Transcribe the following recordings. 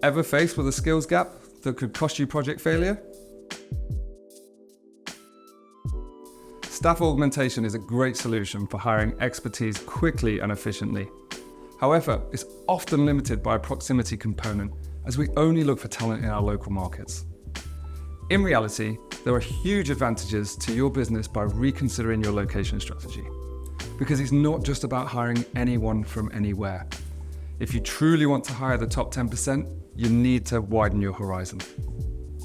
Ever faced with a skills gap that could cost you project failure? Staff augmentation is a great solution for hiring expertise quickly and efficiently. However, it's often limited by a proximity component, as we only look for talent in our local markets. In reality, there are huge advantages to your business by reconsidering your location strategy, because it's not just about hiring anyone from anywhere. If you truly want to hire the top 10%, you need to widen your horizon.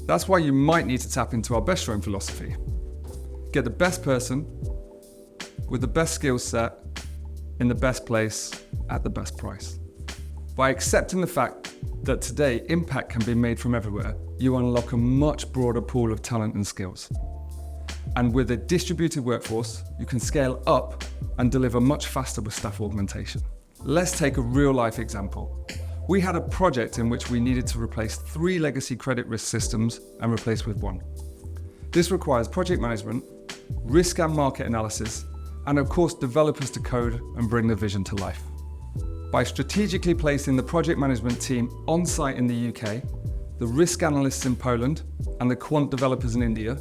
That's why you might need to tap into our bestshoring philosophy. Get the best person with the best skill set in the best place at the best price. By accepting the fact that today impact can be made from everywhere, you unlock a much broader pool of talent and skills. And with a distributed workforce, you can scale up and deliver much faster with staff augmentation. Let's take a real-life example. We had a project in which we needed to replace 3 legacy credit risk systems and replace with 1. This requires project management, risk and market analysis, and of course developers to code and bring the vision to life. By strategically placing the project management team on site in the UK, the risk analysts in Poland, and the quant developers in India,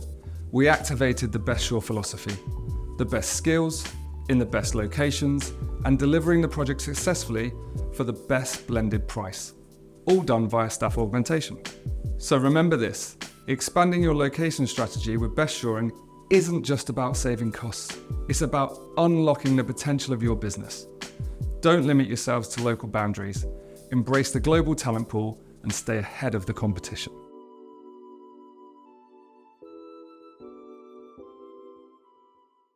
we activated the bestshoring philosophy. The best skills, in the best locations, and delivering the project successfully for the best blended price. All done via staff augmentation. So remember this, expanding your location strategy with bestshoring isn't just about saving costs, it's about unlocking the potential of your business. Don't limit yourselves to local boundaries, embrace the global talent pool and stay ahead of the competition.